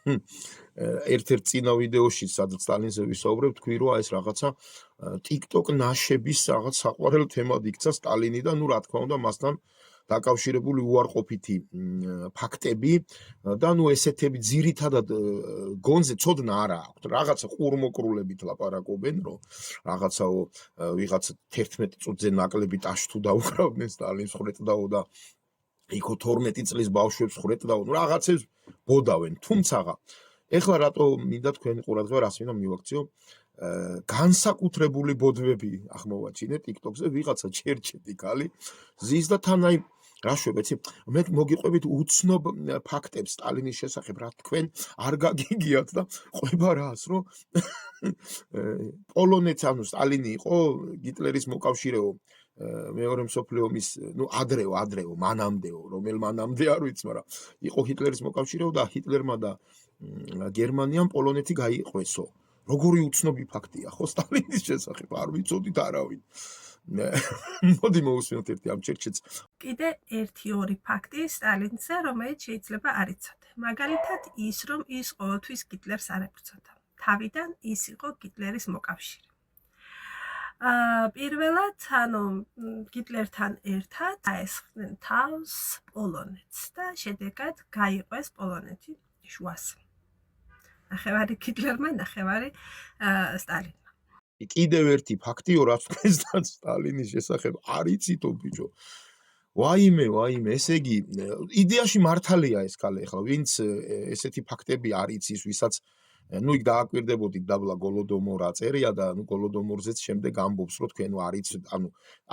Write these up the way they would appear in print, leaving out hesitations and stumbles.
ერთ-ერთ წინა ვიდეოში, სადაც სტალინზე ვისაუბრებ, თქვი, რომ ეს რაღაცა TikTok ნაშების რაღაც საყვარელ თემად იქცა სტალინი და რა თქმა უნდა მასთან დაკავშირებული უარყოფითი ფაქტები და ესეთები ძირითადად გონზე ცოდნა არა აქვთ. რაღაცა ყურმოკრულებით ლაპარაკობენ, რომ რაღაცაო ვიღაც 11 წუთზე ნაკლები ტაში თუ დაუკრავდნენ სტალინს ხრეტდაო და იქო 12 წლის ბავშვებს ხრეტდაო, რაღაცებს ბოდავენ. თუმცა ეხლა რატო მინდა თქვენი ყურადღება რას მინდა მივაქციო? განსაკუთრებული ბოდვები აღმოვაჩინე TikTok-ზე, ვიღაცა ჩერჩეთი ქალი ზის და თან აი რა შვებეცი, მე მოგიყვებით უცნობ ფაქტებს სტალინის შესახებ, რა თქვენ არ გაგიგიათ და ყვება რას, რომ პოლონეთს, ანუ სტალინი იყო ჰიტლერის მოკავშირეო მეორე მსოფლიო ომის, ადრეო, მანამდეო, რომელ მანამდე არ ვიცი, მაგრამ იყო ჰიტლერის მოკავშირეო და ჰიტლერმა და გერმანიამ პოლონეთი გაიყვესო. როგორი უცნობი ფაქტია, ხო, სტალინის შესახებ არ ვიცოდით არავინ. მოდი მოვუსმინოთ ერთი ამ ჩერჩეთს. კიდე ერთი-ორი ფაქტი სტალინზე, რომელიც შეიძლება არ იცოდე. მაგალითად ის, რომ ის ყოველთვის ჰიტლერს არ ებრძოდა. თავიდან ის იყო ჰიტლერის მოკავშირე. პირველად, ჰიტლერთან ერთად აესხნენ თავს პოლონეთს და შედეგად გაიყვეს პოლონეთი შუაზე. ნახევარი ჰიტლერმა, ნახევარი სტალინმა. კიდევ ერთი ფაქტიო, რაც თქვენთან სტალინის შესახებ არ იცითო ბიჭო. ვაიმე, ესე იგი, იდეაში მართალია ეს ქალი, ახლა ვინც ესეთი ფაქტები არ იცის, ვისაც იქ დააკვირდებოდით დაბლა გოლოდომორ აწერია და გოლოდომორზეც შემდეგ ამბობს, რომ თქვენ არ იცით,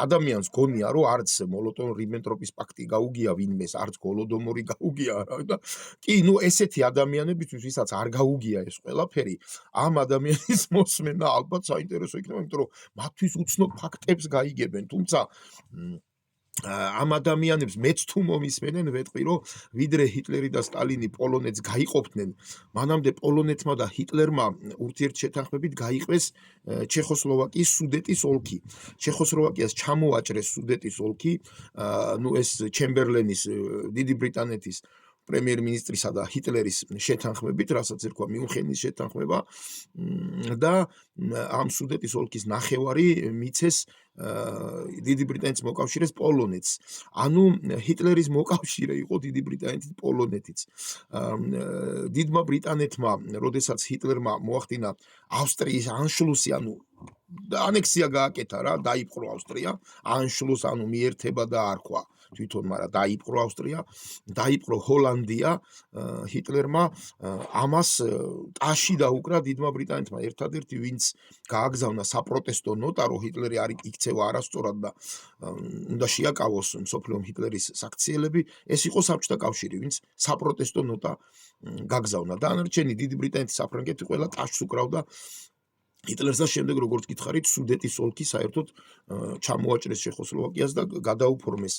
ადამიანს გონია, რომ არც მოლოტოვ-რიბენტროპის პაქტი გაუგია ვინმეს, არც გოლოდომორი გაუგია და კი, ესეთი ადამიანებისთვის, ვისაც არ გაუგია ეს ყველაფერი, ამ ადამიანის მოსმენა ალბათ საინტერესო იქნება, იმიტომ რომ მათთვის უცნობ ფაქტებს გაიგებენ, თუმცა ამ ადამიანებს მეც თუ მომისმენენ, ვეტყვი, რომ ვიდრე ჰიტლერი და სტალინი პოლონეთს გაიყოფდნენ, მანამდე პოლონეთმა და ჰიტლერმა ურთიერთშეთანხმებით გაიყვეს ჩეხოსლოვაკიის სუდეტის ოლქი. ჩეხოსლოვაკიას ჩამოაჭრეს სუდეტის ოლქი, ეს ჩემბერლენის, დიდი ბრიტანეთის პრემიერ-მინისტრისა და ჰიტლერის შეთანხმებით, რასაც ერქვა მიუნხენის შეთანხმება და ამ სუდეტის ოლქის ნახევარი მიცეს დიდი ბრიტანეთის მოკავშირეს პოლონეთს. ანუ ჰიტლერის მოკავშირე იყო დიდი ბრიტანეთის პოლონეთიც. დიდმა ბრიტანეთმა, როდესაც ჰიტლერმა მოახდინა ავსტრიის ანშლუსი, ანექსია გააკეთა რა, დაიპყრო ავსტრია, ანშლუს, მიერთება და არქვა თვითონ, მაგრამ დაიპყრო ავსტრია, დაიპყრო ჰოლანდია, ჰიტლერმა ამას ტაში დაუკრა დიდმა ბრიტანეთმა. ერთადერთი ვინც გააგზავნა საპროტესტო ნოტა, რომ ჰიტლერი არ იქცევა არასწორად და უნდა შეაკავოს მსოფლიომ ჰიტლერის საქციელები, ეს იყო საბჭოთა კავშირი, ვინც საპროტესტო ნოტა გაგზავნა. დანარჩენი დიდი ბრიტანეთის საფრანგეთი ყველა ტაშს უკრავდა ჰიტლერს და შემდეგ, როგორც გითხარით, სუდეტის ოლქი საერთოდ ჩამოაჭრეს ჩეხოსლოვაკიას და გადაუფორმეს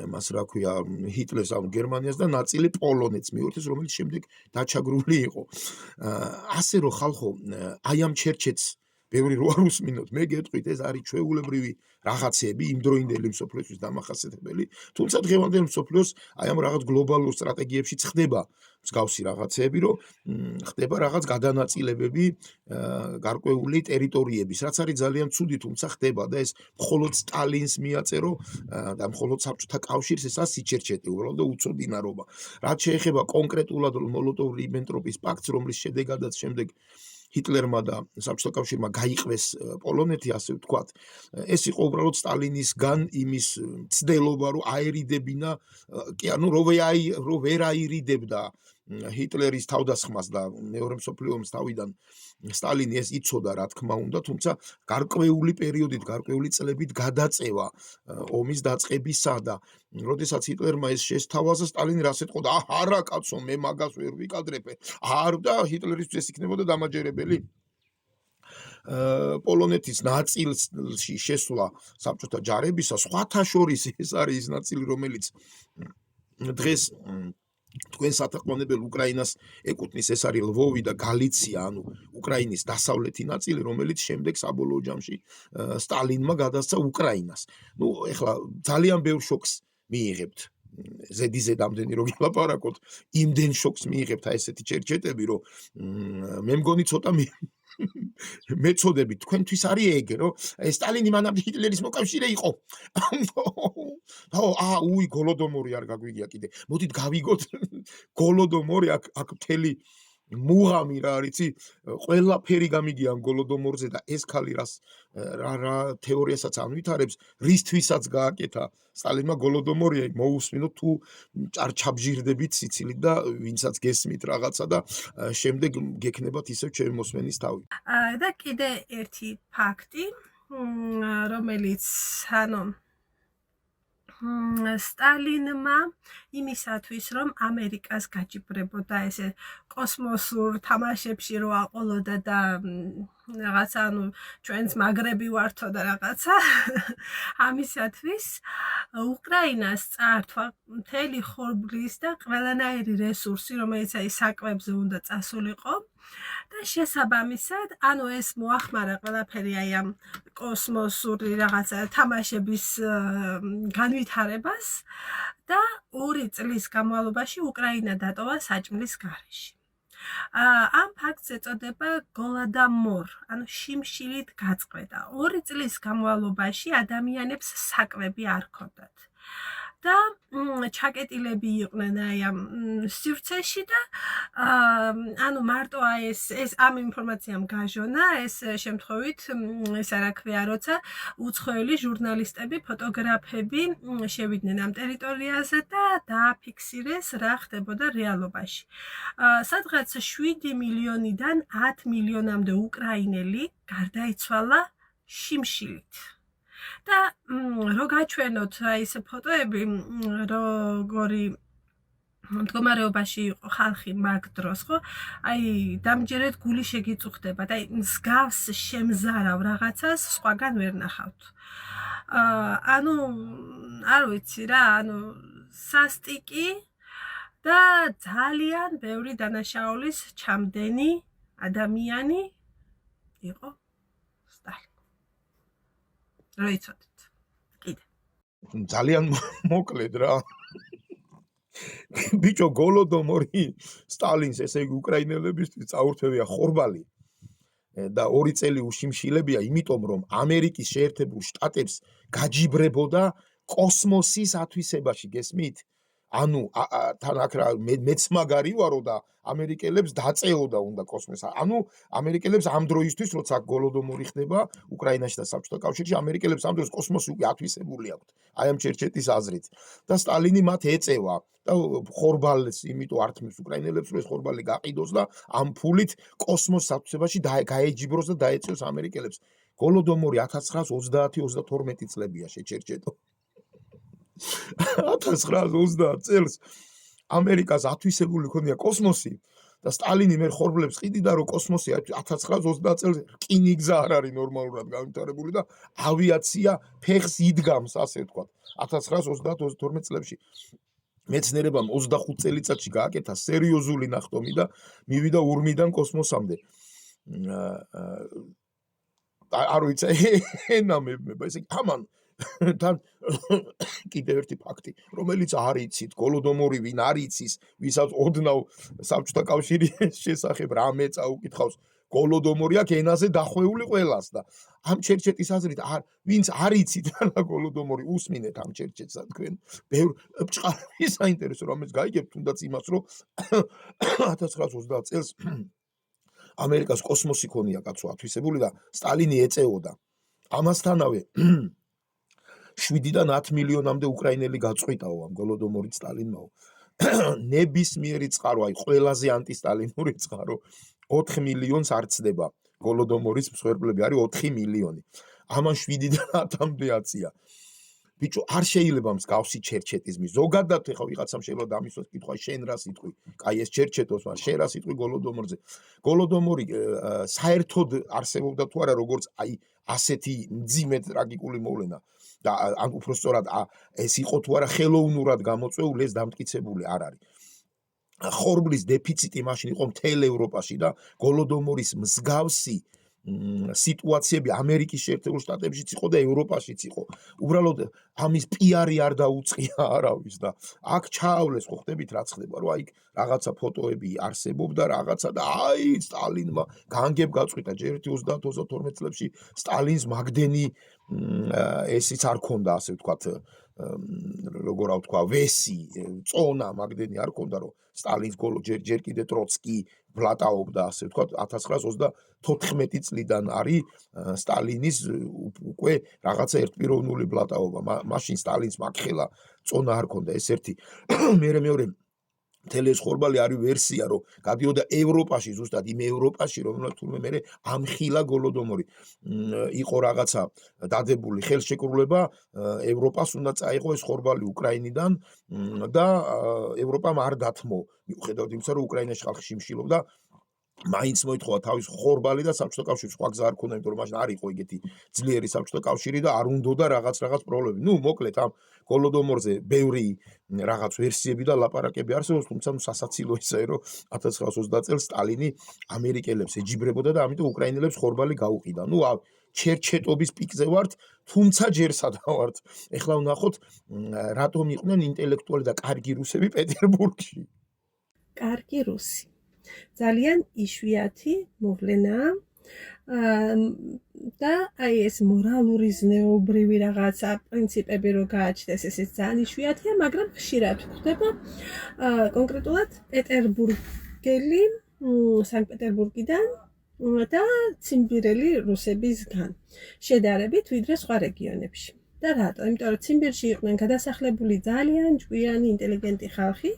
მას, რა ქვია, ჰიტლერს, გერმანიას და ნაწილი პოლონეთს მიუერთეს, რომელიც შემდეგ დაჩაგრული იყო. ასე რომ ხალხო, აი ამ ჩერჩეთს ბევრი რო არ უსმინოთ, მე გეტყვით, ეს არის ჩვეულებრივი რაღაცები, იმდროინდელი მსოფლიოსთვის დამახასიათებელი, თუმცა დღევანდელ მსოფლიოს აი ამ რაღაც გლობალურ სტრატეგიებში ხდება მსგავსი რაღაცები, რომ ხდება რაღაც გადანაწილებები გარკვეული ტერიტორიების, რაც არის ძალიან ცუდი, თუმცა ხდება და ეს მხოლოდ სტალინს მიაწერო და მხოლოდ საბჭოთა კავშირს, ესაა სიჩერჩეტი, უბრალოდ უცოდინარობა. რაც შეეხება კონკრეტულად მოლოტოვ-რიბენტროპის პაქტს, რომლის შედეგადაც შემდეგ ჰიტლერმა და საბჭოთა კავშირმა გაიყვეს პოლონეთი, ასე ვთქვათ, ეს იყო უბრალოდ სტალინისგან იმის ცდელობა, რომ აერიდებინა, კი, რო ვერ აირიდებდა ჰიტლერის თავდასხმას და მეორე მსოფლიო ომის თავიდან სტალინი ეს იცოდა, რა თქმა უნდა, თუმცა გარკვეული პერიოდით, გარკვეული წლებით გადაწევა ომის დაწყებისა და როდესაც ჰიტლერმა ეს შესთავაზა, სტალინი რას ეთყოდა? არა კაცო, მე მაგას ვერ ვიკადრებე. და ჰიტლერისთვის ეს იქნებოდა დამაჯერებელი. პოლონეთის ნაწილში შესვლა საბჭოთა ჯარებისა, სხვათა შორის ეს არის ის ნაწილი, რომელიც დღეს თქვენ სათაყვანებელ უკრაინას ეკუთვნის, ეს არის ლვოვი და გალიცია, უკრაინის დასავლეთი ნაწილი, რომელიც შემდეგ საბოლოო ჯამში სტალინმა გადასცა უკრაინას. ეხლა ძალიან ბევრ შოკს მიიღებთ ზედიზედ ამდენი რო გილაპარაკოთ, იმდენ შოკს მიიღებთ ესეთი ჩერჩეტები, რომ მე მგონი ცოტა მეწოდები თქვენთვის არის ეგ, რომ სტალინი მანამდე ჰიტლერის მოკავშირე იყო. უი გოლოდომორი არ გაგვიგია კიდე. მოდით გავიგოთ გოლოდომორი აქ მთელი მუღამი რა არიცი, ყველაფერი გამიგია გოლოდომორზე და ეს ხალი რა თეორიასაც ანვითარებს, რისთვისაც გააკეთა სტალინმა გოლოდომორი მოусმინო თუ ჭარჩაბჟირდებით სიცილით და ვინცაც გესმით რაღაცა და შემდეგ გექნებათ ისევ ჩემი მოსმენის თავი. და კიდე ერთი ფაქტი, რომელიც სტალინმა იმისათვის, რომ ამერიკას გაჯიბრებოდა ესე კოსმოსურ თამაშებში რო აყოლოდა და რაღაცა ჩვენც მაგრები ვართო და რაღაცა ამისათვის უკრაინას წართვა მთელი ხორბლის და ყველანაირი რესურსი, რომელიც აი საკვებზე უნდა წასულიყო და შესაბამისად, ეს მოახმარა ყველაფერი აი ამ კოსმოსური რაღაცა თამაშების განვითარებას და 2 წლის განმავლობაში უკრაინა დატოვა საჭმლის გარეშე. ამ ფაქტს ეწოდება გოლადამორ, შიმშილით გაწყვეტა. 2 წლის განმავლობაში ადამიანებს საკვები არ ჰქონდათ. და ჩაკეტილები იყვნენ აი ამ სივრცეში და მარტო ეს ამ ინფორმაციამ გაჟონა ეს შემთხვევით ეს არა ქვია, როცა უცხოელი ჟურნალისტები, ფოტოგრაფები შევიდნენ ამ ტერიტორიაზე და დააფიქსირეს რა ხდებოდა რეალობაში. სადღაც 7 მილიონიდან 10 მილიონამდე უკრაინელი გარდაიცვალა შიმშილით. და რო გაჩვენოთ ეს ფოტოები, როგორი მდგომარეობაში იყო ხალხი მაგ დროს, ხო? აი დამჯერად გული შეგიწუხდება და მსგავს შემზარავ რაღაცას სხვაგან ვერ ნახავთ. არ ვიცი რა, სასტიკი და ძალიან ბევრი დანაშაულის ჩამდენი ადამიანი იყო სტალინი. რა იცოდეთ? კიდე. ძალიან მოკლედ რა. ბიჭო გოლოდომორი სტალინს ესე იგი უკრაინელებისთვის წაურთმევია ხორბალი და 2 წელი უშიმშილებია, იმიტომ რომ ამერიკის შეერთებულ შტატებს გაჯიბრებოდა კოსმოსის ათვისებაში, გესმით? თან აქ რა მეც მაგარი ვარო და ამერიკელებს დაწეოდა უნდა კოსმოსს. ამერიკელებს ამ დროისთვის, როცა გოლოდომორი ხდება უკრაინაში და საბჭოთა კავშირში, ამერიკელებს ამ დროს კოსმოსი უკვე ათვისებული აქვთ. აი ამ ჩერჩეტის აზრით. და სტალინი მათ ეწევა და ხორბალს, იმიტომ ართმევს უკრაინელებს, რომ ეს ხორბალი გაყიდოს და ამ ფულით კოსმოსის ათვისებაში გაეჯიბროს და დაეწევს ამერიკელებს. გოლოდომორი 1930-32 წლებია შეჩერჩეტო. 1930 წელს ამერიკას ათვისებული ქონია კოსმოსი და სტალინი მე ხორბლებს ყიდიდა, რომ კოსმოსი 1930 წელს რკინიგზა არ არის ნორმალურად განვითარებული და ავიაცია ფეხს იდგამს, ასე ვთქვათ. 1930-32 წლებში მეცნიერებამ 25 წელიწადში გააკეთა სერიოზული ნახტომი და მივიდა ურმიდან კოსმოსამდე. არ ვიცი, ენამება ესე ამან თან კიდევ ერთი ფაქტი, რომელიც არ იცით, გოლოდომორი ვინ არ იცის, ვისაც ოდნავ საბჭოთა კავშირის შესახებ რამე წაუკითხავს, გოლოდომორი აქ ენაზე დახვეული ყველას და ამ ჩერჩეტის აზრით ვინც არ იცით რა გოლოდომორი, უსმინეთ ამ ჩერჩეტს თქვენ. ბევრ ბჭყალები საინტერესო რამეს გაიგებთ, თუნდაც იმას, რომ 1930 წელს ამერიკას კოსმოსი ქონია კაცო ათვისებული და სტალინი ეწეოდა. ამასთანავე 7-დან 10 მილიონამდე უკრაინელი გაწყვიტაო ამ გოლოდომორით სტალინმაო. ნებისმიერი წყარო, აი ყველაზე ანტისტალინური წყარო 4 მილიონს არ ცდება. გოლოდომორის მსხვერპლები არის 4 მილიონი. ამან 7-დან 10-მდე აწია. ბიჭო, არ შეიძლება მსგავსი ჩერჩეტიზმი. ზოგადად ეხა ვიღაცამ შეიძლება დამისვას კითხვა, შენ რა სიტყვი? კაი ეს ჩერჩეტოს, მაგრამ შენ რა სიტყვი გოლოდომორზე? გოლოდომორი საერთოდ არსებობდა თუ არა როგორც აი ასეთი მძიმე ტრაგიკული მოვლენა და ან უпростоრად ეს იყო თუ არა ხელოვნურად გამოწვეული, ეს დამტკიცებული არ არის. ხორბლის დეფიციტი მაშინ იყო მთელ ევროპაში და გოლოდომორის მსგავსი სიტუაციები ამერიკის შეერთებულ შტატებშიც იყო და ევროპაშიც იყო. უბრალოდ ამის პიარი არ დაუწყია არავის და აქ ჩაავლეს, ხო ხდებით რაც ხდება, რომ აი რაღაცა ფოტოები არსებობდა რაღაცა და აი სტალინმა განგებ გაწყვიტა ჯერ 30-32 წლებში სტალინს მაგდენი ესიც არ ქონდა, ასე ვთქვათ, როგორ ავთქვა, ვესი, წონა მაგდენი არ ქონდა, რომ სტალინს გოლო ჯერ კიდე ტროცკი ბლატაობდა, ასე ვთქვათ, 1934 წლიდან არის სტალინის უკვე რაღაცა ერთპიროვნული ბლატაობა. მაშინ სტალინს მაგხელა წონა არ ქონდა, ეს ერთი. მეორე მთელი ეს ხორბალი არის ვერსია, რომ გადიოდა ევროპაში, ზუსტად იმ ევროპაში, რომელსაც თურმე მე ამხილა გოლოდომორი. იყო რაღაცა დადებული ხელშეკრულება, ევროპას უნდა წაიღო ეს ხორბალი უკრაინიდან და ევროპამ არ დათმო. მიუხედავად იმისა, რომ უკრაინაში ხალხი შიმშილობდა, მაინც მოითხოვა თავის ხორბალი და საბჭოთა კავშირს სხვა გზა არ ქონდა, იმიტომ რომ მაშინ არ იყო ეგეთი ძლიერი საბჭოთა კავშირი და არ უნდოდა რაღაც პრობლემები. მოკლედ ამ გოლოდომორზე ბევრი რაღაც ვერსიები და ლაპარაკები არსებობს, თუმცა სასაცილო ისაა, რომ 1930 წელს სტალინი ამერიკელებს ეჯიბრებოდა და ამიტომ უკრაინელებს ხორბალი გაუყიდა. ჩერჩეტობის პიკზე ვართ, თუმცა ჯერ სადა ვართ. ეხლა ვნახოთ, რატომ იყვნენ ინტელექტუალი და კარგი რუსები პეტერბურგში. კარგი რუსი. ძალიან იშვიათი მოვლენაა და აი ეს მორალური ზნეობრივი რაღაცა პრინციპები რო გააჩნდეს, ესეც ძალიან იშვიათია, მაგრამ ხშირად ხდება. კონკრეტულად პეტერბურგელი სანქტ-პეტერბურგიდან და ციმბირელი რუსებისგან შედარებით ვიდრე სხვა რეგიონებში. და რატო? იმიტომ რომ ციმბირში იყვნენ გადასახლებული ძალიან ჭკვიანი ინტელიგენტი ხალხი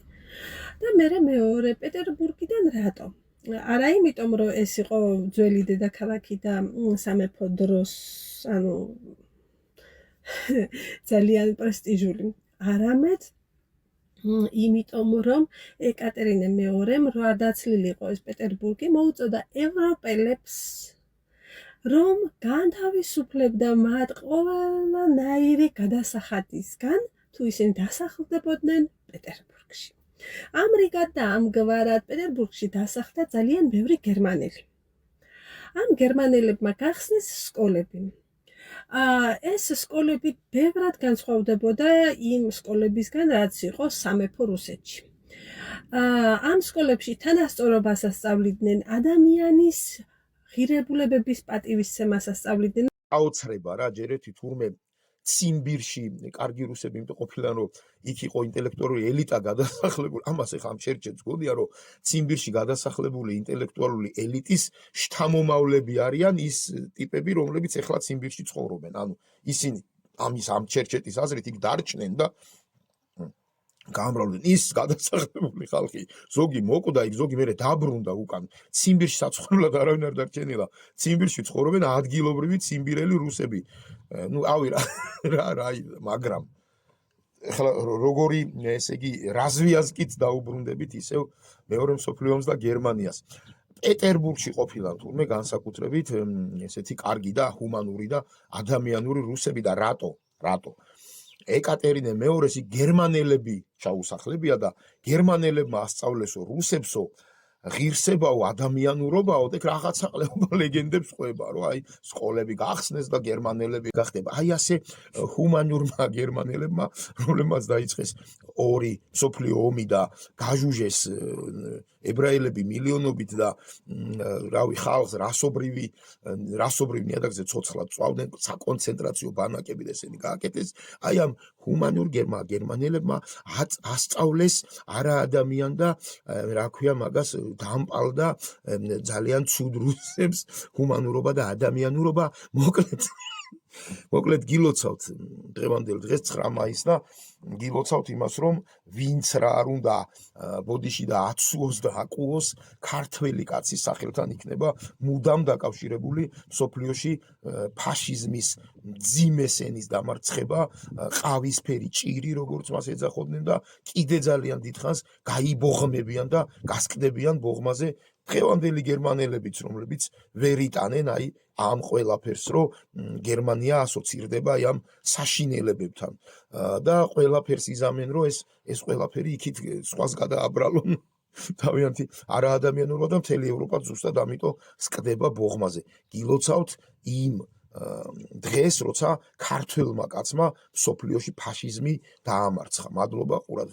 და მეორე პეტერბურგიდან რატო? არა იმიტომ რომ ეს იყო ძველი დედაქალაქი და სამეფო დროს, ანუ ძალიან პრესტიჟული, არამედ იმიტომ რომ ეკატერინე მეორემ რა დაცლილიყო ეს პეტერბურგი, მოუწოდა ევროპელებს რომ განთავისუფლებდა მათ ყველანაირი გადასახადისგან, თუ ისინი დასახლდებოდნენ პეტერბურგში. ამრიგად და ამგვარად პეტერბურგში დასახლდა ძალიან ბევრი გერმანელი. ამ გერმანელებმა გახსნეს სკოლები. ეს სკოლები ბევრად განსხვავდებოდა იმ სკოლებისგან, რაც იყო სამეფო რუსეთში. ამ სკოლებში თანასწორობას ასწავლიდნენ, ადამიანის ღირებულებების პატივისცემას ასწავლიდნენ. აოცრება რა, ჯერ ერთი თურმე ციმბირში კარგი რუსები იმიტომ ყოფილან, რომ იქ იყო ინტელექტუალური ელიტა გადასახლებული. ამას ეხლა ამ შერჩებს გონია, რომ ციმბირში გადასახლებული ინტელექტუალური ელიტის შთამომავლები არიან ის ტიპები, რომლებიც ეხლა ციმბირში ცხოვრობენ. ანუ ისინი ამის ამ ჩერჩეტის აზრით იქ დარჩნენ და გამრავლდნენ. ის გადასახლებული ხალხი, ზოგი მოკვდა იქ, ზოგი მერე დაბრუნდა უკან. ციმბირში საცხოვრებლად არავინ არ დარჩენილა. ციმბირში ცხოვრობენ ადგილობრივი ციმბირელი რუსები. ავი რა, მაგრამ ეხლა როგორი, ესე იგი, რაზვიაზკით დაუბრუნდებით ისევ მეორე მსოფლიო ომს და გერმანიას. პეტერბურგში ყოფილან თურმე განსაკუთრებით ესეთი კარგი და ჰუმანური და ადამიანური რუსები და რატო? ეკატერინე მეორეს გერმანელები ჩაუსახლებია და გერმანელებმა ასწავლესო რუსებსო ღირსებაო, ადამიანურობაო, ეგ რაღაცა ყლეობა ლეგენდებს ყვება, რომ აი სკოლები გახსნეს და გერმანელები გახდება. აი ასე ჰუმანურმა გერმანელებმა, რომლებმაც დაიწყეს ორი მსოფლიო ომი და გაჟუჟეს ებრაელები მილიონობით და რავი ხალხს რასობრივ ნიადაგზე ცოცხლად წვავდნენ, საკონცენტრაციო ბანაკები და ესენი გააკეთეს. აი ამ ჰუმანურ გერმანელებმა ასწავლეს არა ადამიან და რა ქვია მაგას დამპალდა ძალიან ცუდ რუსებს ჰუმანურობა და ადამიანურობა. მოკლედ გილოცავთ დღევანდელ დღეს 9 მაისს და გილოცავთ იმას, რომ ვინც რა არ უნდა ბოდიში და აცუოს და აკუოს, ქართველი კაცის სახელთან იქნება მუდამ დაკავშირებული მსოფლიოში ფაშიზმის მძიმეს ენის დამარცხება, ყავისფერი ჭირი, როგორც მას ეძახოდნენ და კიდე ძალიან დიდხანს გაიბოღმებიან და გასკდებიან ბოღმაზე დღევანდელი გერმანელებიც, რომლებიც ვერ იტანენ აი ამ ყველაფერს, რომ გერმანია ასოცირდება აი ამ საშინელებებთან და ყველაფერს იზამენ, რომ ეს ყველაფერი იქით სხვას გადააბრალონ თავიანთი არაადამიანურობა და მთელი ევროპა ზუსტად ამიტომ სკდება ბოღმაზე. გილოცავთ იმ დღეს, როცა ქართველმა კაცმა მსოფლიოში ფაშიზმი დაამარცხა. მადლობა ყურადღებისთვის.